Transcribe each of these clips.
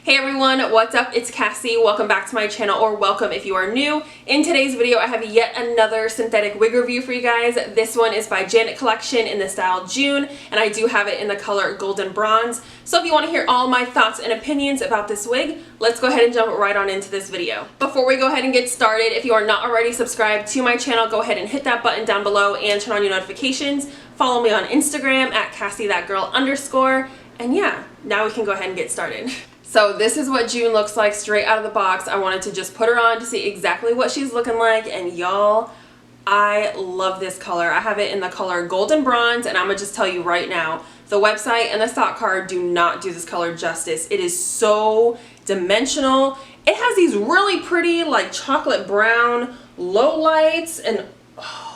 Hey everyone, what's up? It's Cassie. Welcome back to my channel, or welcome if you are new. In today's video, I have yet another synthetic wig review for you guys. This one is by Janet Collection in the style June, and I do have it in the color Golden Bronze. So if you want to hear all my thoughts and opinions about this wig, let's go ahead and jump right on into this video. Before we go ahead and get started, if you are not already subscribed to my channel, go ahead and hit that button down below and turn on your notifications. Follow me on Instagram at CassieThatGirl_. And yeah, now we can go ahead and get started. So this is what June looks like straight out of the box. I wanted to just put her on to see exactly what she's looking like, and y'all, I love this color. I have it in the color Golden Bronze, and I'm gonna just tell you right now, the website and the stock card do not do this color justice. It is so dimensional. It has these really pretty like chocolate brown low lights, and oh,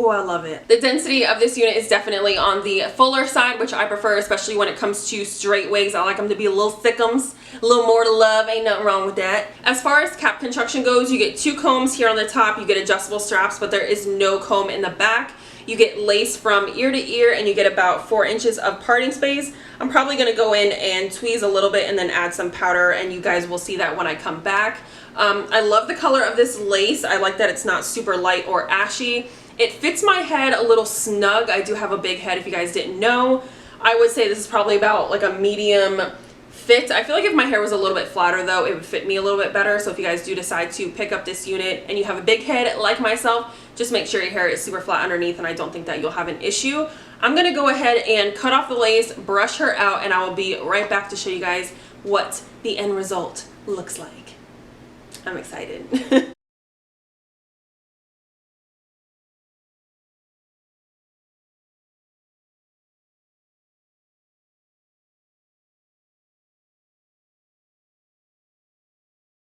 I love it. The density of this unit is definitely on the fuller side, which I prefer, especially when it comes to straight wigs. I like them to be a little thickums, a little more to love. Ain't nothing wrong with that. As far as cap construction goes, you get two combs here on the top. You get adjustable straps, but there is no comb in the back. You get lace from ear to ear, and you get about 4 inches of parting space. I'm probably going to go in and tweeze a little bit and then add some powder, and you guys will see that when I come back. I love the color of this lace. I like that it's not super light or ashy. It fits my head a little snug. I do have a big head if you guys didn't know. I would say this is probably about like a medium fit. I feel like if my hair was a little bit flatter though, it would fit me a little bit better. So if you guys do decide to pick up this unit and you have a big head like myself, just make sure your hair is super flat underneath, and I don't think that you'll have an issue. I'm gonna go ahead and cut off the lace, brush her out, and I will be right back to show you guys what the end result looks like. I'm excited.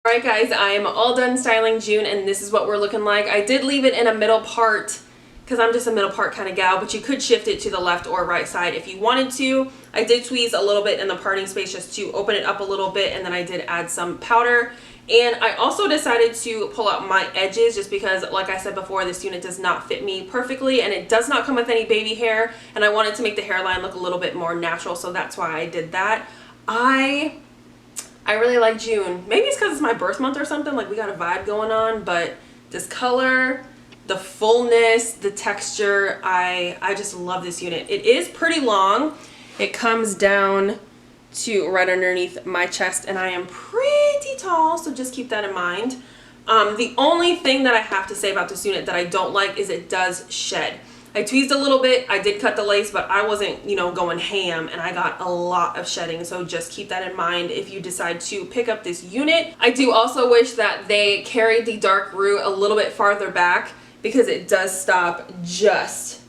Alright guys, I am all done styling June, and this is what we're looking like. I did leave it in a middle part because I'm just a middle part kind of gal, but you could shift it to the left or right side if you wanted to. I did tweeze a little bit in the parting space just to open it up a little bit, and then I did add some powder. And I also decided to pull out my edges just because, like I said before, this unit does not fit me perfectly, and it does not come with any baby hair, and I wanted to make the hairline look a little bit more natural, so that's why I did that. I really like June. Maybe it's because it's my birth month or something, like we got a vibe going on, but this color, the fullness, the texture, I just love this unit. It is pretty long. It comes down to right underneath my chest, and I am pretty tall, so just keep that in mind. The only thing that I have to say about this unit that I don't like is it does shed. I tweezed a little bit, I did cut the lace, but I wasn't, you know, going ham, and I got a lot of shedding, so just keep that in mind if you decide to pick up this unit. I do also wish that they carried the dark root a little bit farther back, because it does stop just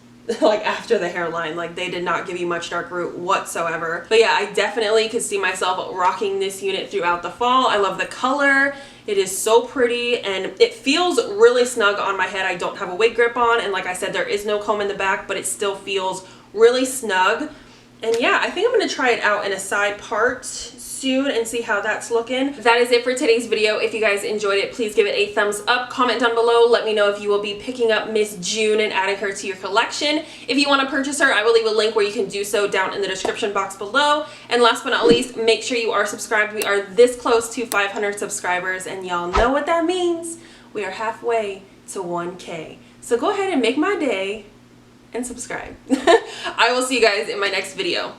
like after the hairline. Like, they did not give you much dark root whatsoever. But yeah, I definitely could see myself rocking this unit throughout the fall. I love the color. It is so pretty, and it feels really snug on my head. I don't have a wig grip on, and like I said, there is no comb in the back, but it still feels really snug. And yeah, I think I'm going to try it out in a side part soon and see how that's looking. That is it for today's video. If you guys enjoyed it, please give it a thumbs up. Comment down below. Let me know if you will be picking up Miss June and adding her to your collection. If you want to purchase her, I will leave a link where you can do so down in the description box below. And last but not least, make sure you are subscribed. We are this close to 500 subscribers, and y'all know what that means. We are halfway to 1K. So go ahead and make my day and subscribe. I will see you guys in my next video.